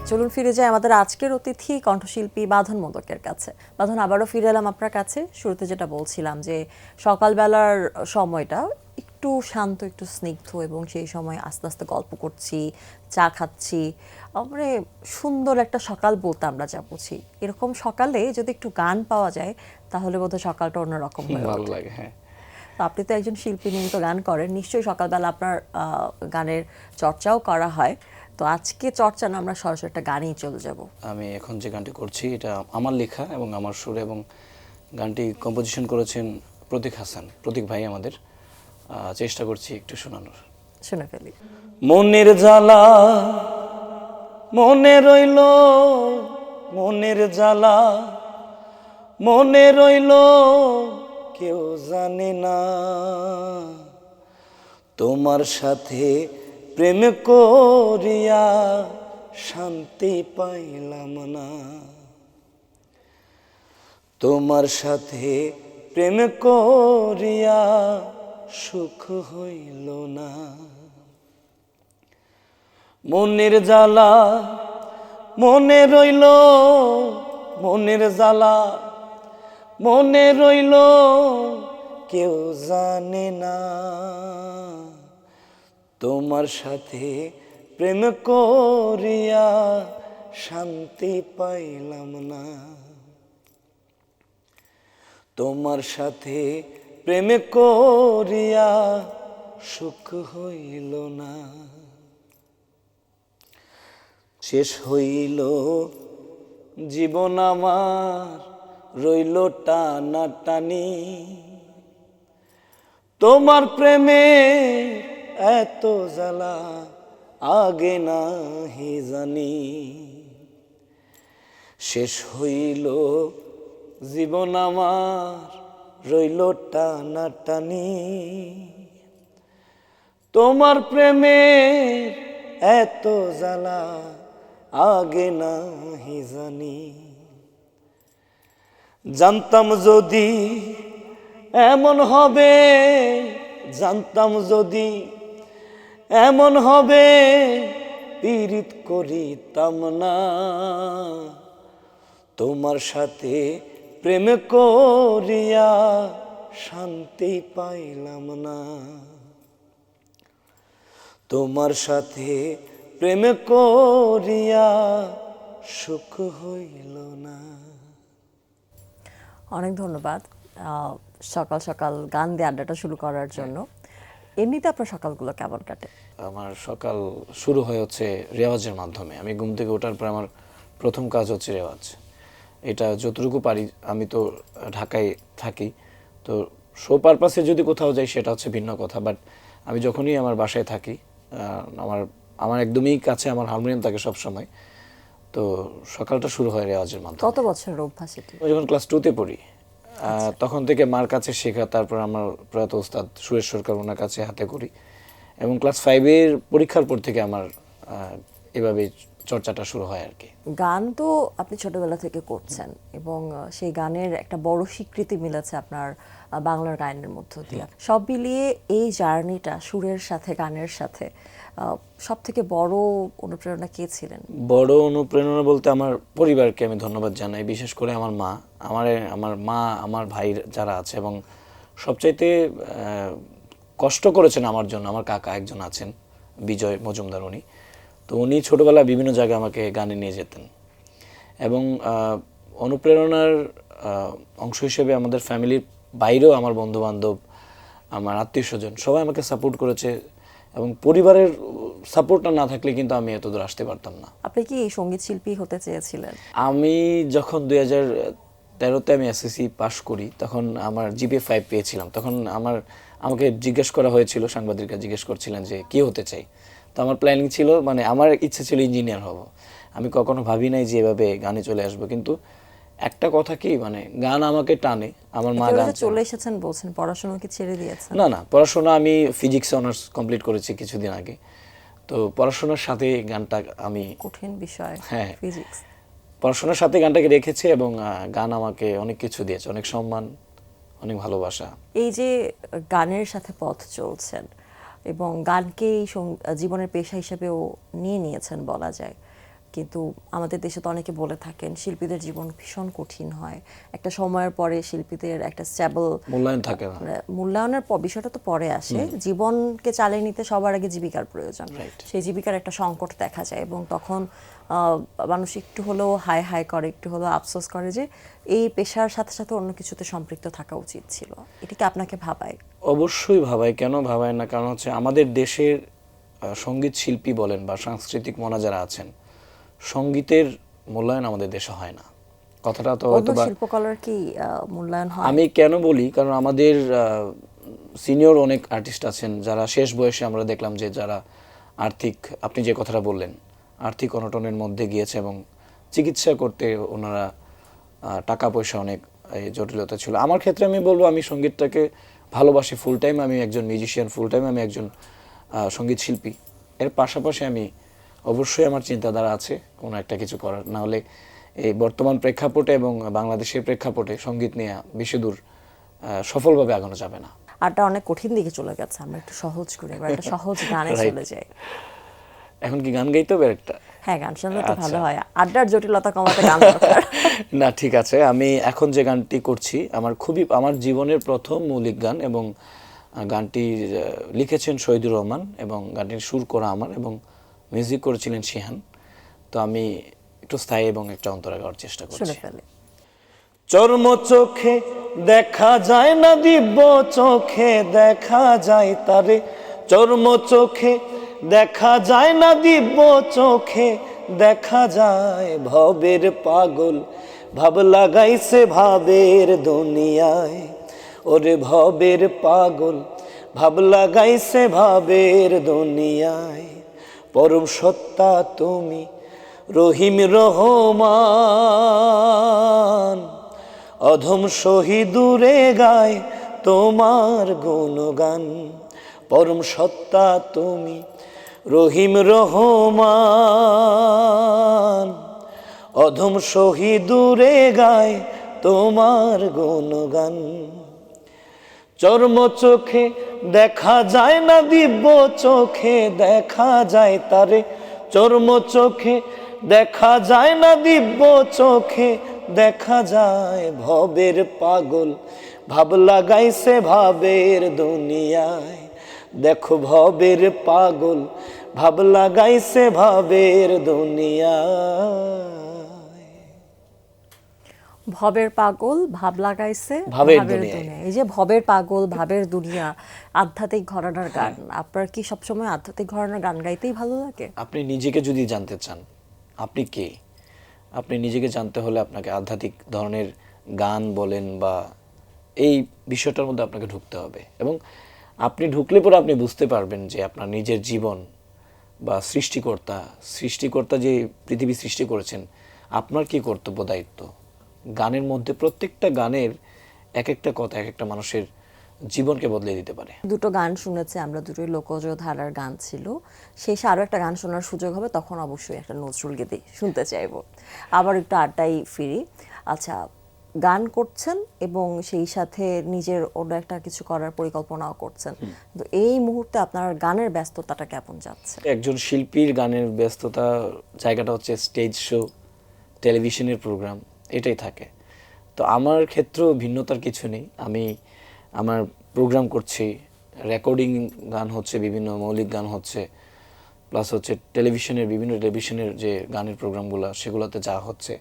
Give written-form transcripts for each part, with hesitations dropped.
চলুন ফিরে যাই আমাদের আজকের অতিথি কণ্ঠশিল্পী বাঁধন মোদকের কাছে। বাঁধন, আবারও ফিরে এলাম আপনার কাছে। শুরুতে যেটা বলছিলাম যে সকালবেলার সময়টা একটু শান্ত, একটু স্নিগ্ধ, এবং সেই সময় আস্তে আস্তে গল্প করছি, চা খাচ্ছি, মানে সুন্দর একটা সকাল বলতে আমরা যা বুঝি। এরকম সকালে যদি একটু গান পাওয়া যায় তাহলে বোধহয় সকালটা অন্যরকম হয়ে ভালো ওঠে। লাগে। হ্যাঁ, তো আপনি তো একজন শিল্পী, নিয়মিত গান করেন, নিশ্চয়ই সকালবেলা আপনার গানের চর্চাও করা হয়। তো আজকে চর্চা না, আমরা সরাসরি একটা গানেই চলে যাব। আমি এখন যে গানটি করছি এটা আমার লেখা এবং আমার সুরে, এবং গানটি কম্পোজিশন করেছেন প্রতীক হাসান, প্রতীক ভাই আমাদের। চেষ্টা করছি একটু শোনানোর। শুনে ফেলি। মনের জ্বালা মনে রইল, মনের জ্বালা মনে রইল, কেউ জানে না তোমার সাথে প্রেম করিয়া শান্তি পাইলাম না। তোমার সাথে প্রেম করিয়া সুখ হইল না। মনের জ্বালা মনে রইল, মনের জ্বালা মনে রইল, কেউ জানে না তোমার সাথে প্রেম করিয়া শান্তি পাইলাম না। তোমার সাথে প্রেম করিয়া সুখ হইল না। শেষ হইল জীবন আমার, রইল টানা টানি, তোমার প্রেমে এত জ্বালা আগে নাহি জানি। শেষ হইল জীবন আমার, রইল টানা টানি, তোমার প্রেমে এত জ্বালা আগে নাহি জানি। জানতাম যদি এমন হবে, জানতাম যদি এমন হবে, পীড়িত করিতাম না। তোমার সাথে প্রেম করিয়া শান্তি পাইলাম না। তোমার সাথে প্রেম করিয়া সুখ হইল না। অনেক ধন্যবাদ সকাল সকাল গান দিয়ে আড্ডাটা শুরু করার জন্য। এমনিতে আপনার সকালগুলো কেমন কাটে? আমার সকাল শুরু হচ্ছে রেওয়াজের মাধ্যমে। আমি ঘুম থেকে ওঠার পর আমার প্রথম কাজ হচ্ছে রেওয়াজ। এটা যতটুকু পারি, আমি তো ঢাকায় থাকি, তো শো পারপাসে যদি কোথাও যাই সেটা হচ্ছে ভিন্ন কথা, বাট আমি যখনই আমার বাসায় থাকি, আমার আমার একদমই কাছে আমার হারমোনিয়াম থাকে সব সময়। তো সকালটা শুরু হয় রেওয়াজের মাধ্যমে। কত বছরের অভ্যাস এটি? যখন ক্লাস 2-তে পড়ি, তখন থেকে মার কাছে শেখা, তারপর আমার প্রয়াত ওস্তাদ সুরেশ সরকার ওনার কাছে হাতে করি, এবং ক্লাস 5-এর পরীক্ষার পর থেকে আমার এভাবে চর্চাটা শুরু হয় আর কি। গান তো আপনি ছোটবেলা থেকে করছেন, এবং সেই গানের একটা বড় স্বীকৃতি মিলেছে আপনার বাংলার গানের মধ্য দিয়ে। সব মিলিয়ে এই জার্নিটা সুরের সাথে, গানের সাথে সব থেকে বড় অনুপ্রেরণা কে ছিলেন? বড় অনুপ্রেরণা বলতে আমার পরিবারকে আমি ধন্যবাদ জানাই, বিশেষ করে আমার মা, আমার ভাই যারা আছে, এবং সবচাইতে কষ্ট করেছেন আমার জন্য আমার কাকা একজন আছেন, বিজয় মজুমদার। উনি তো উনি ছোটবেলায় বিভিন্ন জায়গায় আমাকে গানে নিয়ে যেতেন, এবং অনুপ্রেরণার অংশ হিসেবে আমাদের ফ্যামিলির বাইরেও আমার বন্ধুবান্ধব, আমার আত্মীয় স্বজন সবাই আমাকে সাপোর্ট করেছে, এবং পরিবারের সাপোর্টটা না থাকলে কিন্তু আমি এতদূর আসতে পারতাম না। আপনি কি সঙ্গীত শিল্পী হতে চেয়েছিলেন? আমি যখন 2013-তে আমি এসএসসি পাশ করি, তখন আমার জিপিএ 5 পেয়েছিলাম। তখন আমাকে জিজ্ঞেস করা হয়েছিল, সাংবাদিকরা জিজ্ঞেস করছিলেন যে কি হতে চাই। তো আমার প্ল্যানিং ছিল, মানে আমার ইচ্ছে ছিল ইঞ্জিনিয়ার হব। আমি কখনো ভাবি নাই যে এভাবে গানে চলে আসবো, কিন্তু একটা কথা কি, মানে গান আমাকে টানে। আমার মা গান চলে এসেছেন বলছেন, পড়াশোনা কি ছেড়ে দিয়েছেন? না, পড়াশোনা আমি ফিজিক্স অনার্স কমপ্লিট করেছি কিছুদিন আগে। তো পড়াশোনার সাথে গানটা আমি, কঠিন বিষয় হ্যাঁ, ফিজিক্স, পড়াশোনার সাথে গানটাকে রেখেছে, এবং গান আমাকে অনেক কিছু দিয়েছে, অনেক সম্মান, অনেক ভালোবাসা। এই যে গানের সাথে পথ চলছেন এবং গানকে জীবনের পেশা হিসেবেও নিয়ে নিয়েছেন বলা যায়, কিন্তু আমাদের দেশে তো অনেকে বলে থাকেন শিল্পীদের জীবন ভীষণ কঠিন হয়, একটা সময়ের পরে শিল্পীদের একটা স্টেবল মূল্যায়ন থাকে না। মূল্যায়নের বিষয়টা তো পরে আসে, জীবনকে চালিয়ে নিতে সবার আগে জীবিকার প্রয়োজন। Right. সেই জীবিকার একটা সংকট দেখা যায় এবং তখন মানুষ একটু হলেও হাই হাই করে, একটু হলেও আফসোস করে যে এই পেশার সাথে সাথে অন্য কিছুতে সম্পৃক্ত থাকা উচিত ছিল। এটা কি আপনাকে ভাবায়? অবশ্যই ভাবায়, কেন ভাবায় না, কারণ হচ্ছে আমাদের দেশের সঙ্গীত শিল্পী বলেন বা সাংস্কৃতিক মনা যারা আছেন, সঙ্গীতের মূল্যায়ন আমাদের দেশে হয় না। কথাটা তো অন্য হয়তো বা শিল্পকলার কি মূল্যায়ন হয়? আমি কেন বলি, কারণ আমাদের সিনিয়র অনেক আর্টিস্ট আছেন যারা শেষ বয়সে আমরা দেখলাম যে যারা আর্থিক, আপনি যে কথাটা বললেন, আর্থিক অনটনের মধ্যে গিয়েছে এবং চিকিৎসা করতে ওনারা টাকা পয়সা অনেক জটিলতা ছিল। আমার ক্ষেত্রে আমি বলবো আমি সঙ্গীতটাকে ভালোবাসি ফুল টাইম, আমি একজন মিউজিশিয়ান ফুল টাইম, আমি একজন সঙ্গীত শিল্পী। এর পাশাপাশি আমি অবশ্যই আমার চিন্তাধারা আছে কোনো একটা কিছু করার, না হলে এই বর্তমান প্রেক্ষাপটে এবং বাংলাদেশের প্রেক্ষাপটে সঙ্গীত নিয়ে বেশি দূর সফলভাবে আগানো যাবে না। আরটা অনেক কঠিন দিকে চলে গেছে, আমরা একটু সহজ করে এবার একটা সহজ গানে Right. চলে যাই। এখন কি গান গাইতে হবে একটা? হ্যাঁ, গান শুনলে তো ভালো আচ্ছা। হয়, আড্ডার জটিলতা কমাতে গান দরকার। না ঠিক আছে, আমি এখন যে গানটি করছি আমার জীবনের প্রথম মৌলিক গান এবং গানটি লিখেছেন শহীদুর রহমান এবং গানটির সুর করা আমার এবং মিউজিক করেছিলেন শিহান। তো আমি একটু স্থায়ী এবং একটা অন্তরা গাওয়ার চেষ্টা শুনে করছি। ফেলে। চর্ম চোখে দেখা যায় না, দিব্য চোখে দেখা যায় তারে। চর্ম চোখে দেখা যায় না, দিব্য চোখে দেখা যায়। ভবের পাগল ভাব লাগাইছে ভাবের দুনিয়ায়। ওরে ভবের পাগল ভাব লাগাইছে ভাবের দুনিয়ায়। পরম সত্তা তুমি রহিম রহমান, অধম শহীদুরে গায় তোমার গুণগান। পরম সত্তা তুমি রহিম রহমান, অধম শহীদুরে গায় তোমার গুণগান। চর্ম চোখে দেখা যায় না, দিব্য চোখে দেখা যায় তারে। চর্ম চোখে দেখা যায় না, দিব্য চোখে দেখা যায়। ভবের পাগল ভাব লাগাইছে ভাবের দুনিয়ায়। দেখো ভবের পাগল ভাব লাগাইছে ভাবের দুনিয়ায়। ভবের পাগল ভাব লাগাইছে ভাবের ভাবের দুনিয়ায়। দুনিয়া। এই যে ভবের পাগল ভাবের দুনিয়া, আধ্যাত্মিক ঘরানার গান, আপনার কি সবসময় আধ্যাত্মিক ঘরানার গান গাইতেই ভালো লাগে? আপনি নিজেকে যদি জানতে চান আপনি কে, আপনি নিজেকে জানতে হলে আপনাকে আধ্যাত্মিক ধরনের গান বলেন বা এই বিষয়টার মধ্যে আপনাকে ঢুকতে হবে এবং আপনি ঢুকলে পরে আপনি বুঝতে পারবেন যে আপনার নিজের জীবন বা সৃষ্টিকর্তা যে পৃথিবী সৃষ্টি করেছেন, আপনার কি কর্তব্য দায়িত্ব। গানের মধ্যে প্রত্যেকটা গানের এক একটা কথা এক একটা মানুষের জীবনকে বদলে দিতে পারে। দুটো গান শুনেছি আমরা, দুটোই লোকজ ধারার গান ছিল। শেষে আরো একটা গান শোনার সুযোগ হবে, তখন অবশ্যই একটা নজরুল গীতি শুনতে চাইবো। আবার একটু আড্ডায় ফিরি। আচ্ছা, গান করছেন এবং সেই সাথে নিজের অন্য একটা কিছু করার পরিকল্পনাও করছেন, তো এই মুহূর্তে আপনার গানের ব্যস্ততাটা কেমন যাচ্ছে? একজন শিল্পীর গানের ব্যস্ততা জায়গাটা হচ্ছে স্টেজ শো, টেলিভিশনের প্রোগ্রাম, এটাই থাকে। তো আমার ক্ষেত্রেও ভিন্নতার কিছু নেই। আমি আমার প্রোগ্রাম করছি, রেকর্ডিং গান হচ্ছে, বিভিন্ন মৌলিক গান হচ্ছে, প্লাস হচ্ছে বিভিন্ন টেলিভিশনের যে গানের প্রোগ্রামগুলো সেগুলোতে যা হচ্ছে।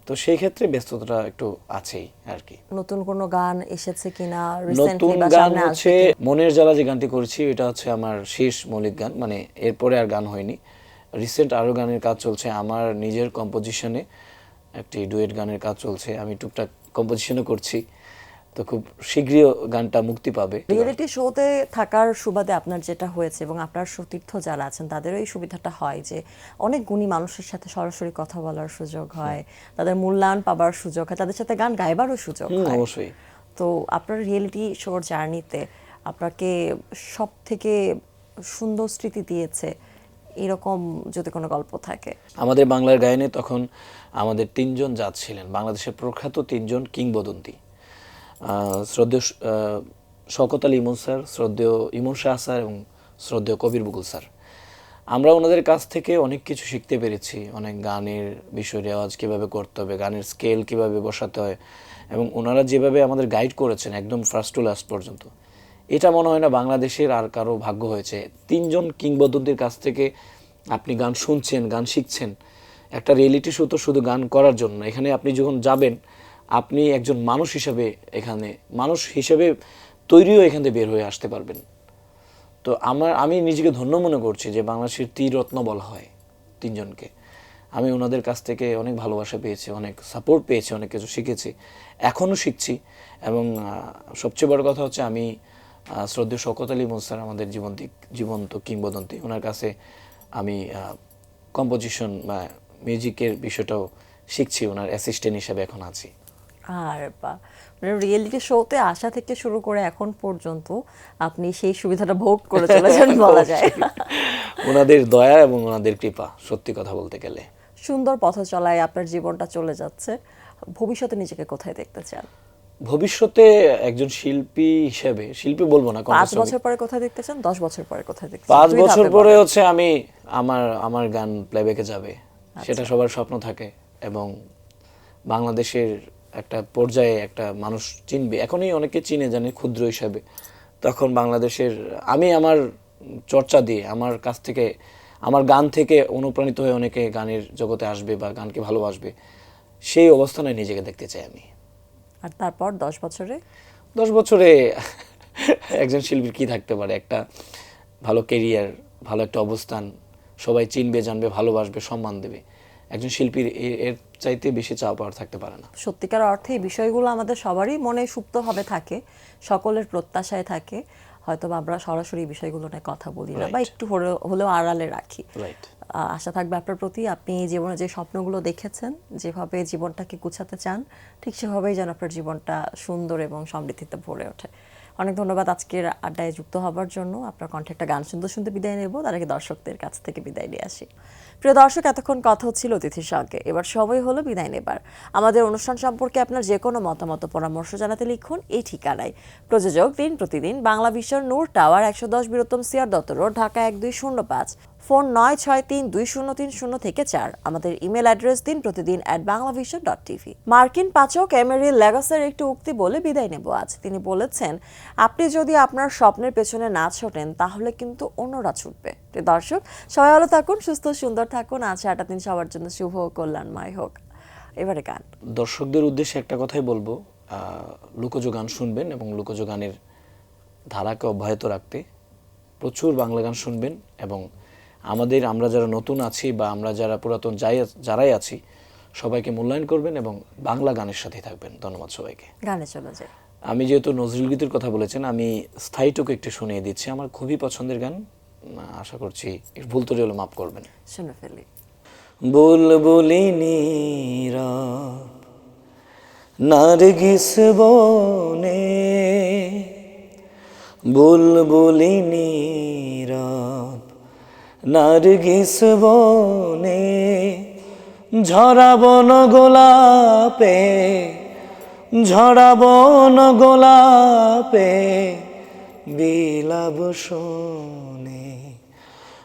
তো সেই ক্ষেত্রে ব্যস্ততাটা একটু আছেই আর কি। নতুন কোনো গান এসেছে কিনা নতুন রিসেন্টলি বা গান সামনে হচ্ছে আসবে? মনের জ্বালা যে গানটি করেছি এটা হচ্ছে আমার শেষ মৌলিক গান, মানে এরপরে আর গান হয়নি। রিসেন্ট আরও গানের কাজ চলছে, আমার নিজের কম্পোজিশনে একটি ডুয়েট গানের কাজ চলছে, আমি টুকটাক কম্পোজিশনও করছি। তো খুব শীঘ্রই গানটা মুক্তি পাবে। রিয়েলিটি শোতে থাকার সুবাদে আপনার যেটা হয়েছে এবং আপনার সতীর্থ যারা আছেন তাদেরও এই সুবিধাটা হয় যে অনেক গুণী মানুষের সাথে সরাসরি কথা বলার সুযোগ হয়, তাদের মূল্যায়ন পাবার সুযোগ হয়, তাদের সাথে গান গাইবারও সুযোগ হয়। অবশ্যই। তো আপনার রিয়েলিটি শোর জার্নিতে আপনাকে সব থেকে সুন্দর স্মৃতি দিয়েছে এরকম যদি কোনো গল্প থাকে? আমাদের বাংলার গায়নে তখন আমাদের তিনজন জাজ ছিলেন, বাংলাদেশের প্রখ্যাত তিনজন কিংবদন্তি, শ্রদ্ধেয় শওকত আলী ইমন স্যার, শ্রদ্ধেয় ইমন শাহ স্যার এবং শ্রদ্ধেয় কবির বকুল স্যার। আমরা ওনাদের কাছ থেকে অনেক কিছু শিখতে পেরেছি, অনেক গানের বিষয়, রেওয়াজ কীভাবে করতে হবে, গানের স্কেল কীভাবে বসাতে হয়, এবং ওনারা যেভাবে আমাদের গাইড করেছেন একদম ফার্স্ট টু লাস্ট পর্যন্ত, এটা মনে হয় না বাংলাদেশের আর কারো ভাগ্য হয়েছে। 3 জন কিংবদন্তির কাছ থেকে আপনি গান শুনছেন, গান শিখছেন। একটা রিয়েলিটি শো তো শুধু গান করার জন্য না, এখানে আপনি যখন যাবেন আপনি একজন মানুষ হিসাবে, এখানে মানুষ হিসেবে তৈরিও এখান থেকে বের হয়ে আসতে পারবেন। তো আমি নিজেকে ধন্য মনে করছি যে বাংলাদেশের ত্রিরত্ন বলা হয় 3 জনকে। আমি ওনাদের কাছ থেকে অনেক ভালোবাসা পেয়েছি, অনেক সাপোর্ট পেয়েছি, অনেক কিছু শিখেছি, এখনও শিখছি। এবং সবচেয়ে বড় কথা হচ্ছে আমি শ্রদ্ধেয় শওকত আলী মুনসার, আমাদের জীবন্ত কিংবদন্তি, ওনার কাছে আমি কম্পোজিশন বা মিউজিকের বিষয়টাও শিখছি, ওনার অ্যাসিস্ট্যান্ট হিসেবে এখন আছি। আর বা মানে রিয়েলিটি শোতে আসা থেকে শুরু করে এখন পর্যন্ত আপনি সেই সুবিধাটা ভোগ করে চলেছেন বলা যায়। ওনাদের দয়া এবং ওনাদের কৃপা, সত্যি কথা বলতে গেলে। সুন্দর পথ চলায় আপনার জীবনটা চলে যাচ্ছে, ভবিষ্যতে নিজেকে কোথায় দেখতে চান? ভবিষ্যতে একজন শিল্পী হিসেবে, শিল্পী বলবো না, 5 বছর পরে কোথায় দেখতে চান, 10 বছর পরে কোথায় দেখতে চান? 5 দুই বছর ধাপে পরে বলেন। হচ্ছে আমি আমার গান প্লেব্যাকে যাবে, সেটা সবার স্বপ্ন থাকে, এবং বাংলাদেশের একটা পর্যায়ে একটা মানুষ চিনবে। এখনই অনেকে চিনে জানে ক্ষুদ্র হিসাবে, তখন বাংলাদেশের আমি আমার চর্চা দিয়ে, আমার কাছ থেকে, আমার গান থেকে অনুপ্রাণিত হয়ে অনেকে গানের জগতে আসবে বা গানকে ভালোবাসবে, সেই অবস্থানে নিজেকে দেখতে চাই আমি। আর তারপর 10 বছরে? 10 বছরে একজন শিল্পীর কি থাকতে পারে? একটা ভালো কেরিয়ার, ভালো একটা অবস্থান, সবাই চিনবে, জানবে, ভালোবাসবে, সম্মান দেবে। একজন শিল্পীর এর চাইতে বেশি চাওয়া পাওয়ার থাকতে পারে না। সত্যিকার অর্থে এই বিষয়গুলো আমাদের সবারই মনে সুপ্তভাবে থাকে, সকলের প্রত্যাশায় থাকে, হয়তো বা আমরা সরাসরি এই বিষয়গুলো নিয়ে কথা বলি না বা একটু হলেও আড়ালে রাখি। রাইট। আশা থাকবে আপনার প্রতি, আপনি জীবনে যে স্বপ্নগুলো দেখেছেন, যেভাবে জীবনটাকে গুছাতে চান, ঠিক সেভাবেই যেন আপনার জীবনটা সুন্দর এবং সমৃদ্ধিতে ভরে ওঠে। অনেক ধন্যবাদ আজকের আড্ডায় যুক্ত হবার জন্য। আপনার কণ্ঠে একটা গান শুনতে শুনতে বিদায় নেব, তার আগে দর্শকদের কাছ থেকে বিদায় নিয়ে আসি। প্রিয় দর্শক, এতক্ষণ কথা হচ্ছিল অতিথির সঙ্গে, এবার সময় হলো বিদায় নেবার। আমাদের অনুষ্ঠান সম্পর্কে আপনার যে কোনো মতামত পরামর্শ জানাতে লিখুন এই ঠিকানায়। প্রযোজক দিন প্রতিদিন, Bangla Vision, Noor Tower, 110 Birottom CR Dutta Road, Dhaka 1205, phone 96320300-4। আমাদের ইমেল অ্যাড্রেস দিন প্রতিদিন @banglavision.tv। মার্কিন পাচক এমেরি লেগাসের একটি উক্তি বলে বিদায় নেব আজ। তিনি বলেছেন, আপনি যদি আপনার স্বপ্নের পেছনে না ছোটেন তাহলে কিন্তু অন্যরা ছুটবে। তো দর্শক, সবাই ভালো থাকুন, সুস্থ সুন্দর থাকুন। আজ 8টা দিন সবার জন্য শুভ ও কল্যাণময় হোক। এবারে গান। দর্শকদের উদ্দেশ্যে একটা কথাই বলবো, লোকজ গান শুনবেন এবং লোকজ গানের ধারাকে অব্যাহত রাখতে প্রচুর বাংলা গান শুনবেন, এবং আমরা যারা নতুন আছি বা আমরা যারা পুরাতন যারাই আছি সবাইকে মূল্যায়ন করবেন এবং বাংলা গানের সাথে থাকবেন। ধন্যবাদ সবাইকে। গানে চলে যায়। আমি যেহেতু নজরুল গীতির কথা বলেছেন, আমি স্থায়ীটুকু একটু শুনিয়ে দিচ্ছি, আমার খুবই পছন্দের গান, আশা করছি ভুল ত্রুটি হলে মাফ করবেন। শুনে ফেলি। বুলবুলি নীরব নারগিস বনে, বুলবুলি নীরব নারগিস বনে, ঝরাবো না গোলাপে, ঝরাবো না গোলাপে, বিলাপ শোনে,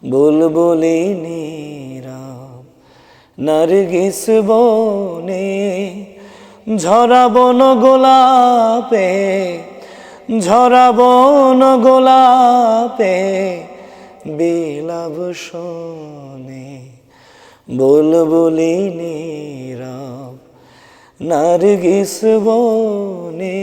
বুলবুলি নীরব নারগিস বনে, ঝরাবো না গোলাপে, ঝরাবো না গোলাপে, বিলাপ শোনে, বুলবুলি নীরব নারগিস বনে।